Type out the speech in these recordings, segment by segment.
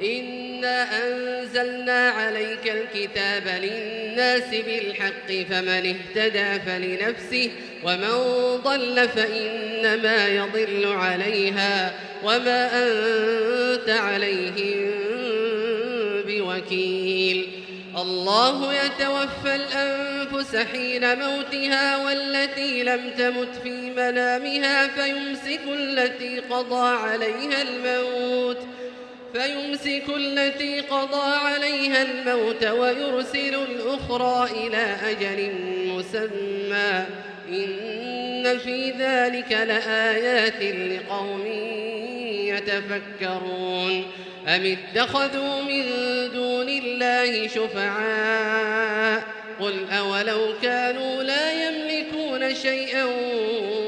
إنا أنزلنا عليك الكتاب للناس بالحق فمن اهتدى فلنفسه ومن ضل فإنما يضل عليها وما أنت عليهم بوكيل. الله يتوفى الأنفس حين موتها والتي لم تمت في منامها فيمسك التي قضى عليها الموت ويرسل الأخرى إلى أجل مسمى إن في ذلك لآيات لقوم يتفكرون. أم اتخذوا من دون الله شفعاء قل أولو كانوا لا يملكون شيئا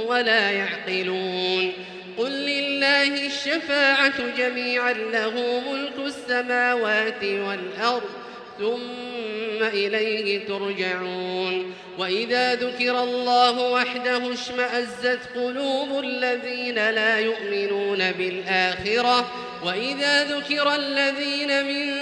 ولا يعقلون قل لله الشفاعة جميعا له ملك السماوات والأرض ثم إليه ترجعون. وإذا ذكر الله وحده اشمأزت قلوب الذين لا يؤمنون بالآخرة وإذا ذكر الذين من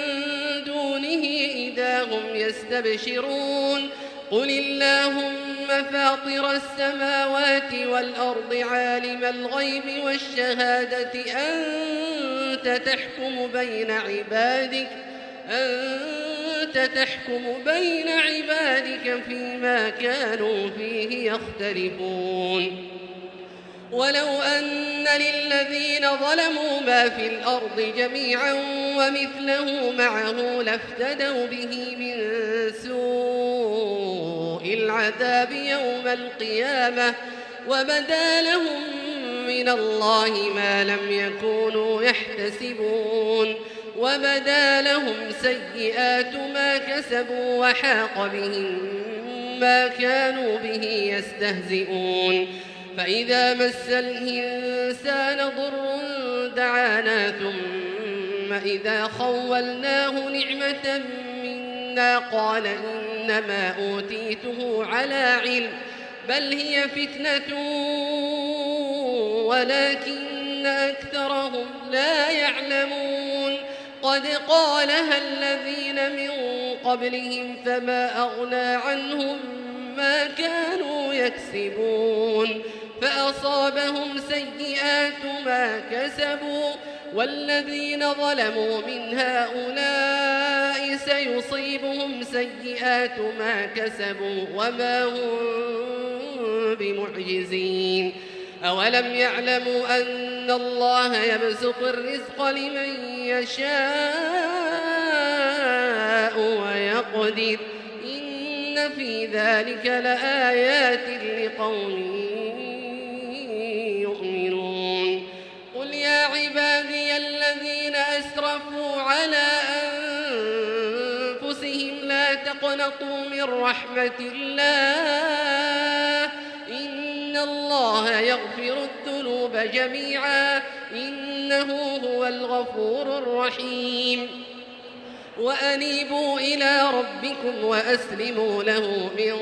دونه إذا هم يستبشرون. قل اللهم فاطر السماوات والأرض عالم الغيب والشهادة أنت تحكم بين عبادك فيما كانوا فيه يختلفون. ولو أن للذين ظلموا ما في الأرض جميعا ومثله معه لافتدوا به من سوء العذاب يوم القيامة وبدا لهم من الله ما لم يكونوا يحتسبون وبدا لهم سيئات ما كسبوا وحاق بهم ما كانوا به يستهزئون. فإذا مس الإنسان ضر دعانا ثم إذا خولناه نعمة منا قال إنما أوتيته على علم بل هي فتنة ولكن أكثرهم لا يعلمون. قد قالها الذين من قبلهم فما أغنى عنهم ما كانوا يكسبون فأصابهم سيئات ما كسبوا والذين ظلموا من هؤلاء سيصيبهم سيئات ما كسبوا وما هم بمعجزين. أولم يعلموا أن الله يبسط الرزق لمن يشاء ويقدر إن في ذلك لآيات لقوم يؤمنون. قل يا عبادي الذين أسرفوا على أنفسهم لا تقنطوا من رحمة الله إن الله يغفر الذنوب جميعا إنه هو الغفور الرحيم. وأنيبوا إلى ربكم وأسلموا له من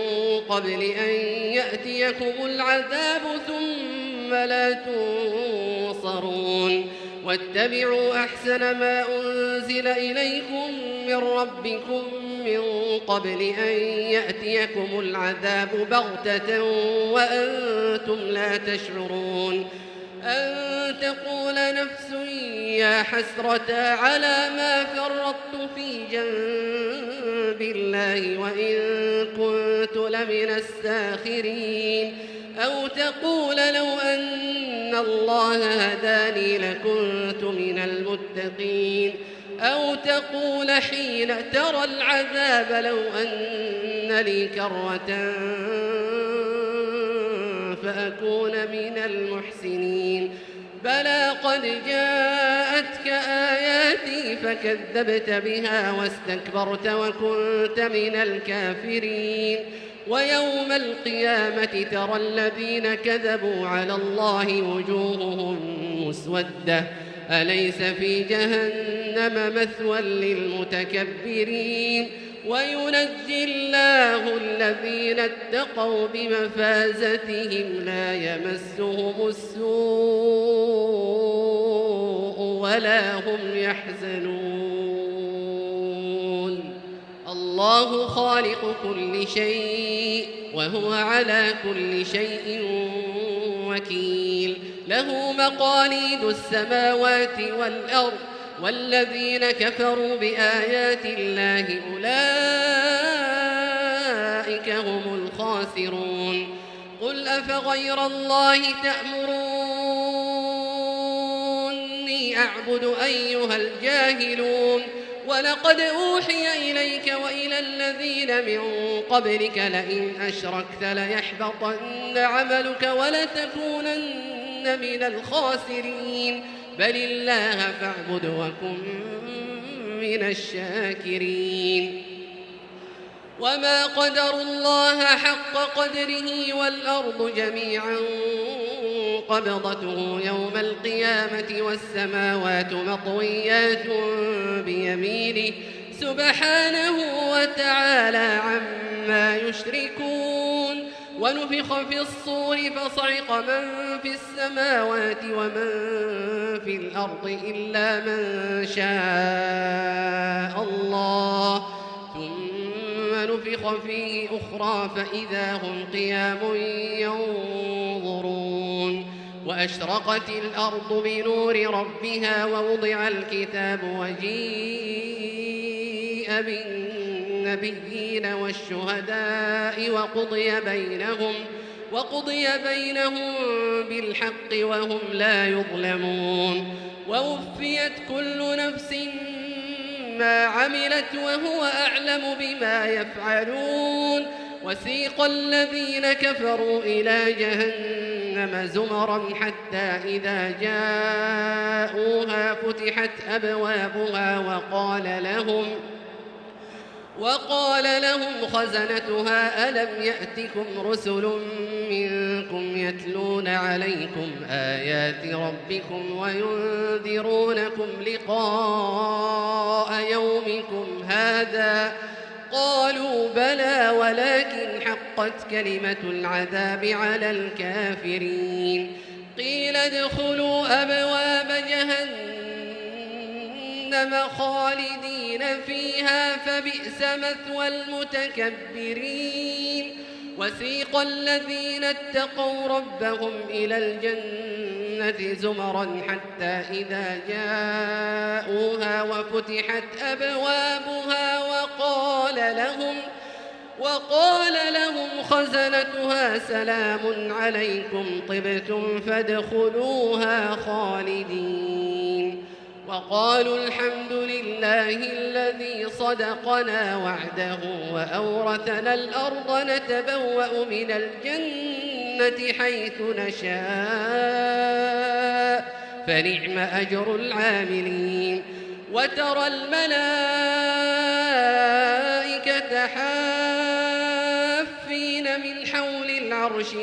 قبل أن يأتيكم العذاب ثم لا تنصرون. واتبعوا أحسن ما أنزل إليكم من ربكم من قبل أن يأتيكم العذاب بغتة وأنتم لا تشعرون. أن تقول نفس يا حسرة على ما فرطت في جنب الله وإن كنت لمن الساخرين أو تقول لو أن الله هداني لكنت من المتقين أو تقول حين ترى العذاب لو أن لي كرة فأكون من المحسنين. بلى قد جاءتك آياتي فكذبت بها واستكبرت وكنت من الكافرين. ويوم القيامة ترى الذين كذبوا على الله وجوههم مسودة أليس في جهنم مثوى للمتكبرين. وينجي الله الذين اتقوا بمفازتهم لا يمسهم السوء ولا هم يحزنون. الله خالق كل شيء وهو على كل شيء وكيل. له مقاليد السماوات والأرض والذين كفروا بآيات الله أولئك هم الخاسرون. قل أفغير الله تأمروني أعبد أيها الجاهلون. ولقد أوحي إليك وإلى الذين من قبلك لئن أشركت ليحبطن عملك ولتكونن من الخاسرين. بل الله فاعبد وكن من الشاكرين. وما قدروا الله حق قدره والأرض جميعا قبضته يوم القيامة والسماوات مطويات بيمينه سبحانه وتعالى عما يشركون. ونفخ في الصور فصعق من في السماوات ومن في الأرض إلا من شاء الله ثم نفخ فيه أخرى فإذا هم قيام ينظرون. وأشرقت الأرض بنور ربها ووضع الكتاب وجيء بالنبيين والشهداء وقضي بينهم بالحق وهم لا يظلمون. ووفيت كل نفس ما عملت وهو أعلم بما يفعلون. وسيق الذين كفروا إلى جهنم زمرا حتى إذا جاءوها فتحت أبوابها وقال لهم خزنتها ألم يأتكم رسل منكم يتلون عليكم آيات ربكم وينذرونكم لقاء يومكم هذا؟ قالوا بلى ولكن حقت كلمة العذاب على الكافرين. قيل ادخلوا أبواب جهنم خالدين فيها فبئس مثوى المتكبرين. وسيق الذين اتقوا ربهم إلى الجنة زمرا حتى إذا جاءوها وفتحت أبوابها وقال لهم خزنتها سلام عليكم طبتم فادخلوها خالدين. وقالوا الحمد لله الذي صدقنا وعده وأورثنا الأرض نتبوأ من الجنة حيث نشاء فنعم أجر العاملين. وترى الملائكة حافين من حول العرش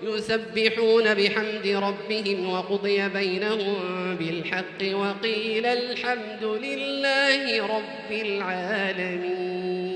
يسبحون بحمد ربهم وقضي بينهم بالحق وقيل الحمد لله رب العالمين.